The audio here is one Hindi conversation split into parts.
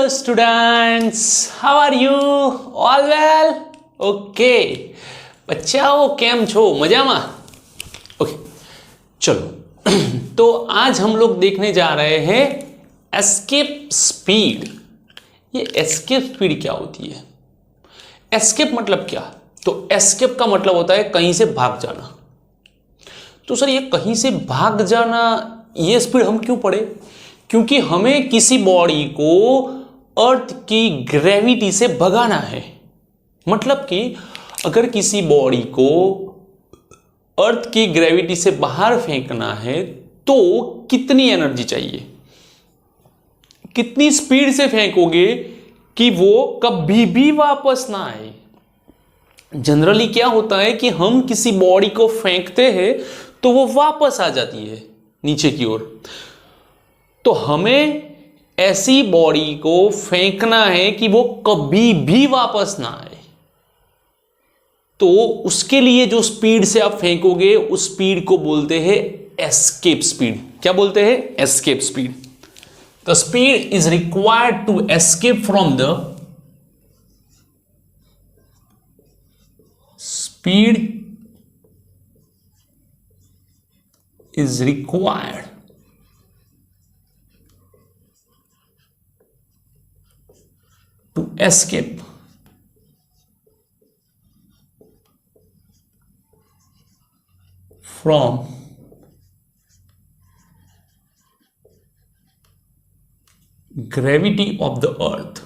students, how are you? All well? Okay. બચ્ચાઓ કેમ છો? મજામાં? ओके चलो तो आज हम लोग देखने जा रहे हैं एस्केप स्पीड। ये एस्केप स्पीड क्या होती है? एस्केप मतलब क्या? तो एस्केप का मतलब होता है कहीं से भाग जाना। तो सर ये कहीं से भाग जाना, ये स्पीड हम क्यों पढ़े? क्योंकि हमें किसी बॉडी को अर्थ की ग्रेविटी से भगाना है। मतलब कि अगर किसी बॉडी को अर्थ की ग्रेविटी से बाहर फेंकना है तो कितनी एनर्जी चाहिए, कितनी स्पीड से फेंकोगे कि वो कभी भी वापस ना आए। जनरली क्या होता है कि हम किसी बॉडी को फेंकते हैं तो वो वापस आ जाती है नीचे की ओर। तो हमें ऐसी बॉडी को फेंकना है कि वो कभी भी वापस ना आए। तो उसके लिए जो स्पीड से आप फेंकोगे उस स्पीड को बोलते हैं एस्केप स्पीड। क्या बोलते हैं? Escape speed. The speed is required to escape from the speed is required to escape from gravity of the earth,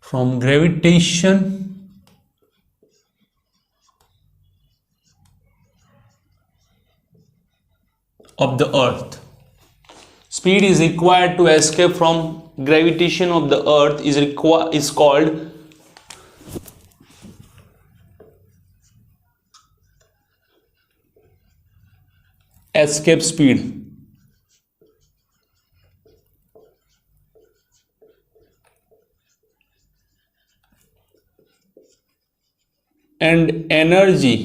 from gravitation of the earth. Speed is required to escape from gravitation of the earth is called escape speed. And energy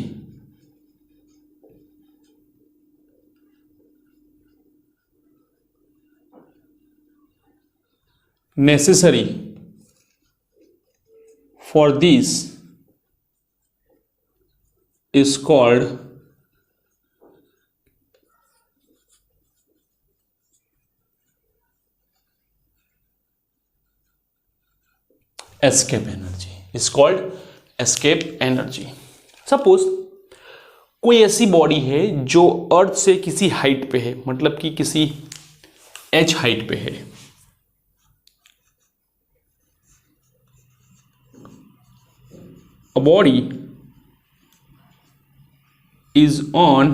necessary for this is called escape energy, is called escape energy. Suppose कोई ऐसी बॉडी है जो अर्थ से किसी हाइट पे है, मतलब कि किसी h हाइट पे है। A body is on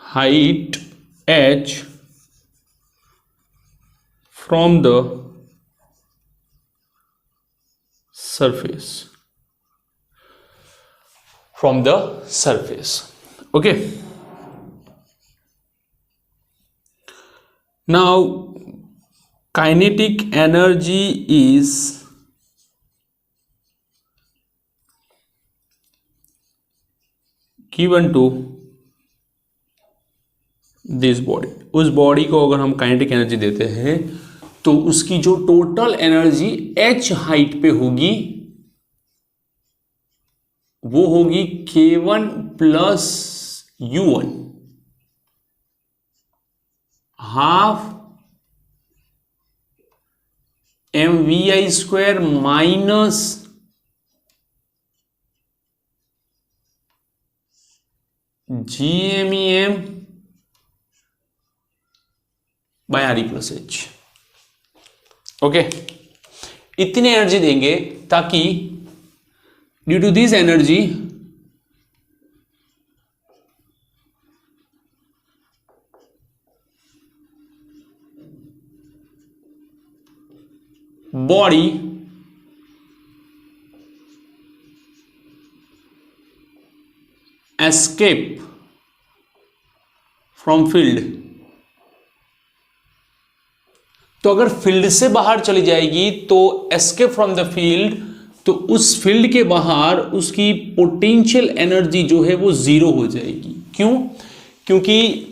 height h from the surface. From the surface. Okay. Now, kinetic energy is given to this body. उस बॉडी को अगर हम काइनेटिक एनर्जी देते हैं तो उसकी जो टोटल एनर्जी h हाइट पे होगी वो होगी k1 plus u1 half mvi² minus GMEM by RE plus H। Okay, इतनी एनर्जी देंगे ताकि due to this energy body escape from field. तो अगर फील्ड से बाहर चली जाएगी तो एस्केप फ्रॉम द फील्ड तो उस फील्ड के बाहर उसकी पोटेंशियल एनर्जी जो है वो जीरो हो जाएगी। क्यों? क्योंकि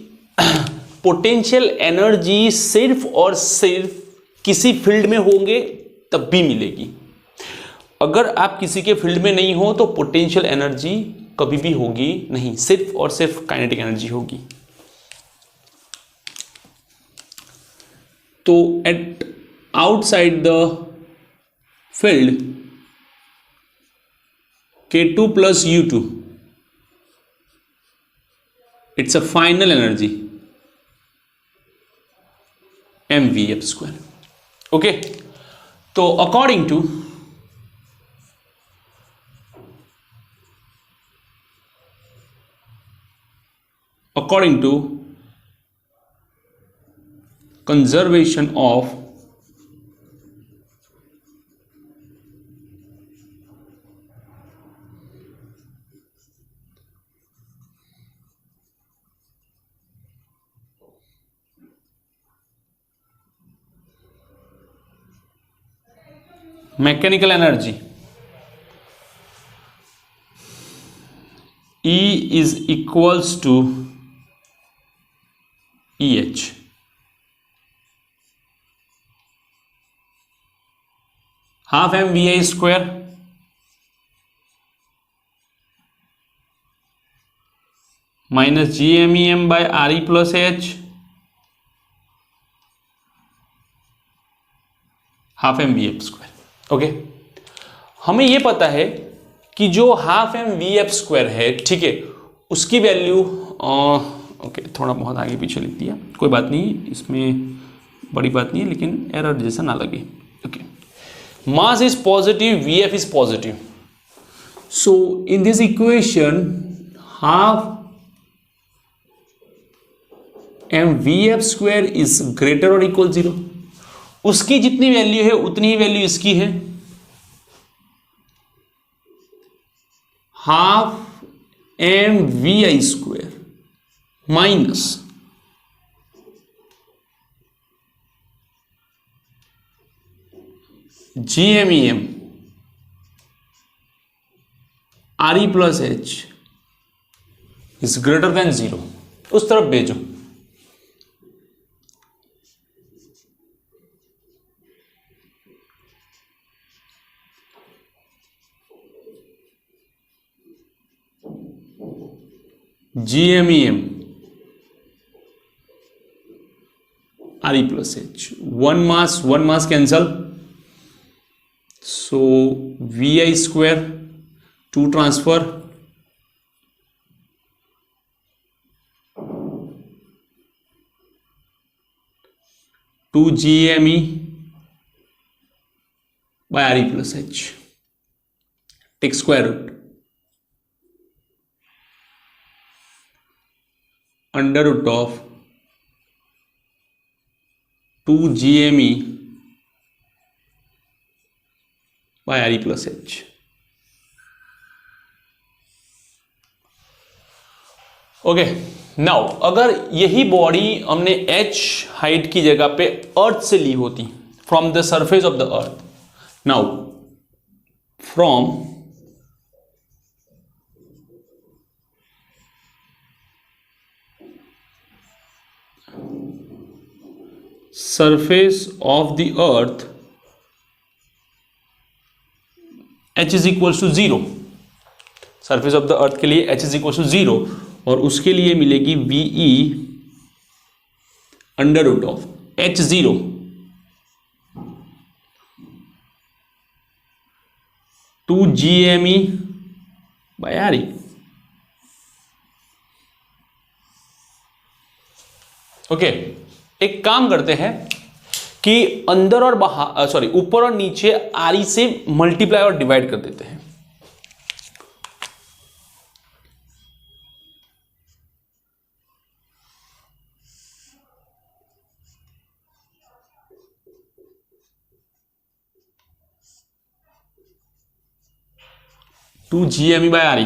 पोटेंशियल एनर्जी सिर्फ और सिर्फ किसी फील्ड में होंगे तब भी मिलेगी। अगर आप किसी के फील्ड में नहीं हो तो पोटेंशियल एनर्जी कभी भी होगी नहीं, सिर्फ और सिर्फ काइनेटिक एनर्जी होगी। तो at outside the field K2 plus U2, it's a final energy mvf square. Okay, तो according to conservation of mechanical energy, E is equals to EH, half mvi square minus gmem by re plus h, half mvf square. Okay, हमें यह पता है कि जो हाफ mvf स्क्वायर है, ठीक है, उसकी वैल्यू ओके थोड़ा बहुत आगे पीछे लिख दिया, कोई बात नहीं, इसमें बड़ी बात नहीं है, लेकिन एरर जैसा ना लगे। Okay, mass is positive, vf is positive, so in this equation half mvf square is greater और इक्वल 0। उसकी जितनी वैल्यू है उतनी ही वैल्यू इसकी है, half mvi square minus gmem re plus h is greater than 0। उस तरफ भेजो। GMEM RE plus H, one mass cancel, so VI square 2 transfer, to GME by RE plus H, take square root under root of 2 GME by RE plus H। Okay, now अगर यही बॉडी हमने h हाइट की जगह पे अर्थ से ली होती, from the surface of the earth, now from surface of the earth h is equals to 0, surface of the earth के लिए h is equals to 0, और उसके लिए मिलेगी VE under root of H0 2 GME by RE। Okay, एक काम करते हैं कि अंदर और बाहर, सॉरी ऊपर और नीचे RE से मल्टीप्लाई और डिवाइड कर देते हैं। Two GME by RE,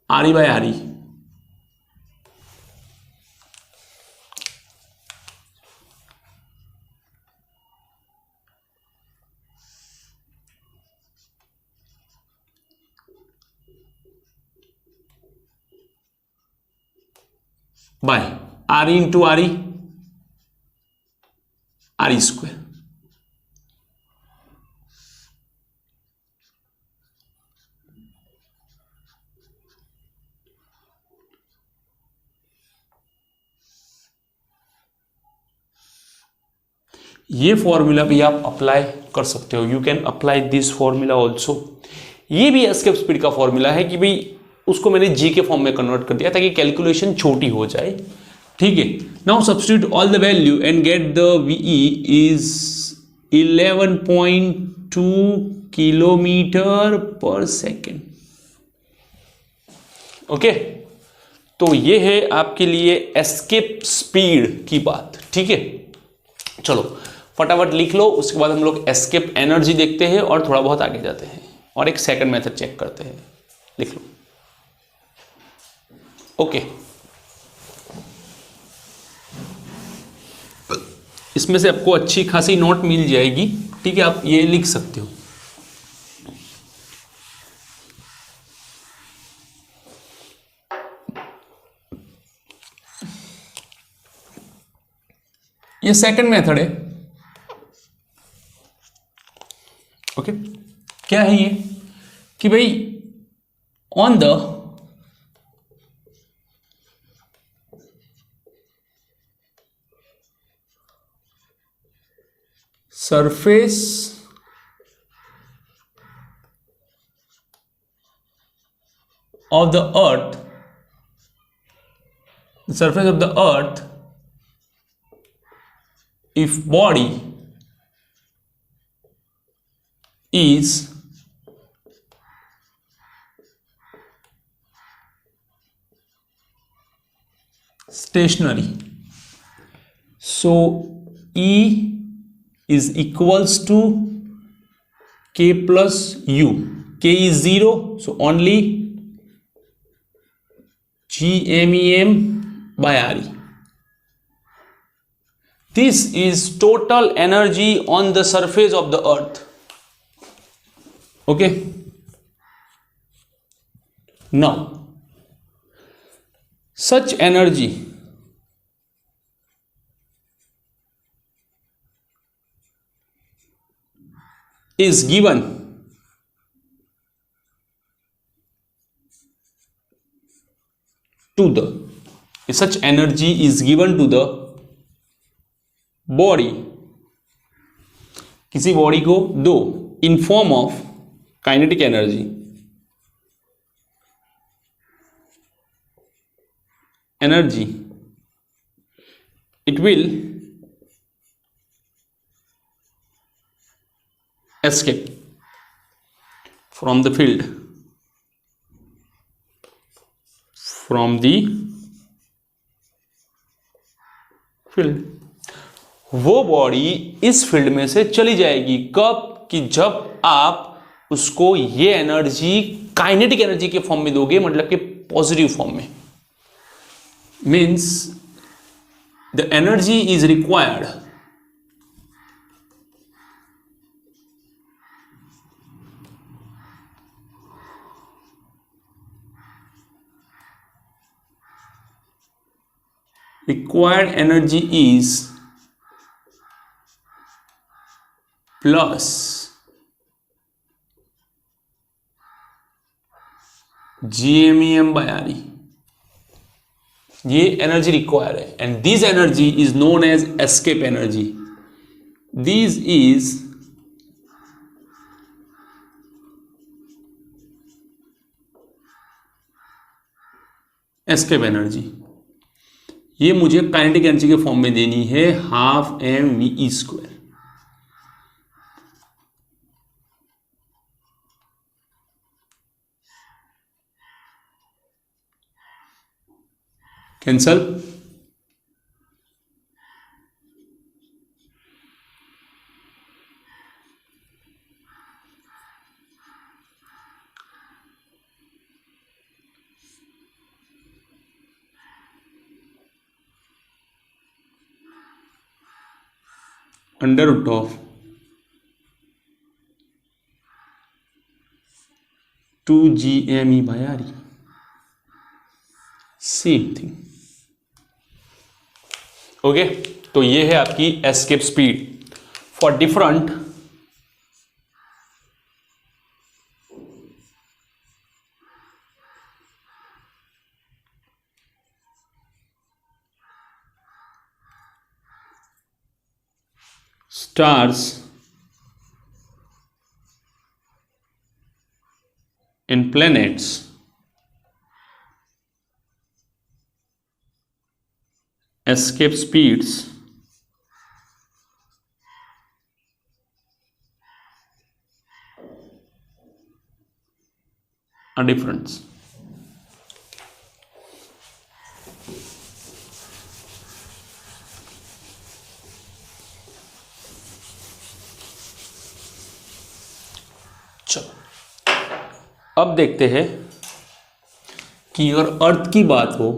RE by RE, by R E into R E, R E square. ये फॉर्मूला भी आप अप्लाई कर सकते हो, you can apply this formula also. ये भी एस्केप स्पीड का फॉर्मूला है कि भाई उसको मैंने जी के फॉर्म में कन्वर्ट कर दिया ताकि कैलकुलेशन छोटी हो जाए, ठीक है। Now substitute all the value and get the VE is 11.2 kilometre पर सेकेंड। ओके, तो ये है आपके लिए एस्केप स्पीड की बात, ठीक है। चलो फटाफट लिख लो, उसके बाद हम लोग एस्केप एनर्जी देखते हैं और थोड़ा बहुत आगे जाते हैं और एक सेकंड मेथड चेक करते हैं। लिख लो। ओके, इसमें से आपको अच्छी खासी नोट मिल जाएगी, ठीक है। आप ये लिख सकते हो। ये सेकंड मेथड है। ओके, क्या है ये कि भाई on the surface of the earth, the surface of the earth, if body is stationary, so E is equals to K plus U. K is 0, so only GMEM by RE. This is total energy on the surface of the earth. Okay. Now, such energy is given to the, such energy is given to the body, किसी बॉडी को दो, in form of kinetic energy, energy it will escape from the field, from the field। वो बॉडी इस फील्ड में से चली जाएगी कब, कि जब आप उसको ये एनर्जी काइनेटिक एनर्जी के फॉर्म में दोगे, मतलब कि पॉजिटिव फॉर्म में। Means the energy is required energy is plus GMEM by RE। ये एनर्जी रिक्वायर है, and this energy is known as escape energy. This is escape energy. ये मुझे काइनेटिक एनर्जी के फॉर्म में देनी है, half mve square. Cancel. Under root of 2 GME by RE, same thing. Okay, तो ये है आपकी escape speed for different stars and planets escape speeds are different. चलो अब देखते हैं कि अगर अर्थ की बात हो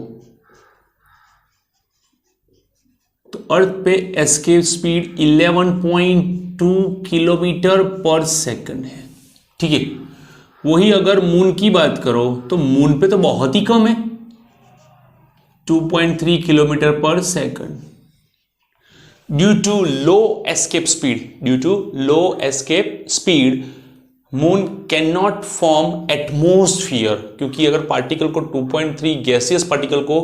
तो अर्थ पे एस्केप स्पीड 11.2 किलोमीटर पर सेकंड है। ठीक है, वही अगर मून की बात करो तो मून पे तो बहुत ही कम है, 2.3 किलोमीटर पर second. Due to low escape speed moon can not form atmosphere, क्योंकि अगर पार्टिकल को 2.3 गैसियस पार्टिकल को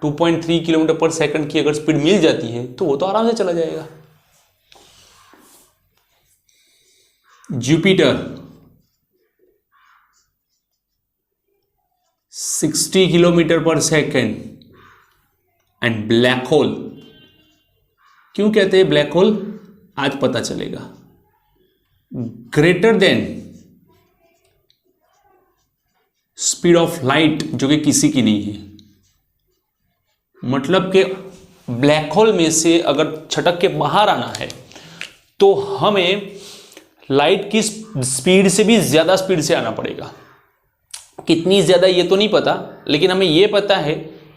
2.3 किलोमीटर पर सेकंड की अगर स्पीड मिल जाती है तो वो तो आराम से चला जाएगा। जुपिटर 60 किलोमीटर पर सेकंड एंड ब्लैक होल, क्यों कहते हैं ब्लैक होल आज पता चलेगा, greater than speed of light, जो कि किसी की नहीं है। मतलब कि ब्लैक होल में से अगर छटक के बाहर आना है तो हमें लाइट की स्पीड से भी ज्यादा स्पीड से आना पड़ेगा। कितनी ज्यादा ये तो नहीं पता, लेकिन हमें ये पता है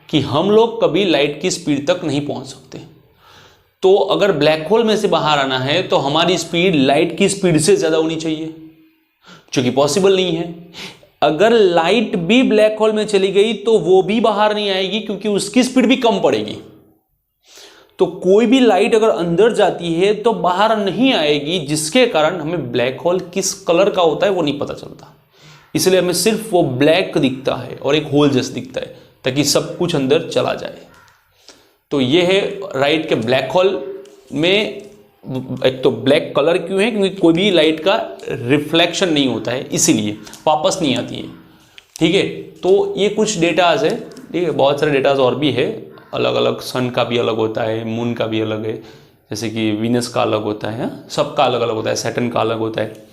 कि हम लोग कभी लाइट की स्पीड तक नहीं पहुंच सकते। तो अगर ब्लैक होल में से बाहर आना है तो हमारी स्पीड लाइट की स्पीड से ज्यादा होनी चाहिए, जो कि पॉसिबल नहीं है। अगर लाइट भी ब्लैक होल में चली गई तो वो भी बाहर नहीं आएगी, क्योंकि उसकी स्पीड भी कम पड़ेगी। तो कोई भी लाइट अगर अंदर जाती है तो बाहर नहीं आएगी, जिसके कारण हमें ब्लैक होल किस कलर का होता है वो नहीं पता चलता। इसलिए हमें सिर्फ वो ब्लैक दिखता है और एक होल जैसा दिखता है, ताकि सब कुछ अंदर चला जाए। तो ये है राइट के ब्लैक होल में एक तो ब्लैक कलर क्यों है, क्योंकि कोई भी लाइट का रिफ्लेक्शन नहीं होता है, इसीलिए वापस नहीं आती है। ठीक है, तो ये कुछ डेटाज है। ठीक है, बहुत सारे डेटाज और भी है, अलग अलग, सन का भी अलग होता है, मून का भी अलग है, जैसे कि वीनस का अलग होता है, सबका अलग अलग होता है, सैटर्न का अलग होता है।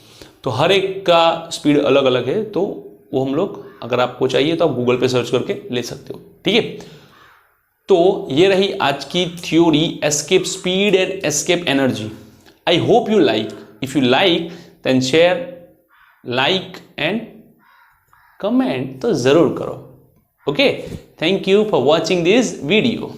तो हर एक का स्पीड अलग अलग है, तो वो हम लोग, अगर आपको चाहिए तो आप गूगल पे सर्च करके ले सकते हो। ठीक है, तो ये रही आज की theory escape speed and escape energy. I hope you like. If you like then share, like and comment तो जरूर करो। Okay, thank you for watching this video.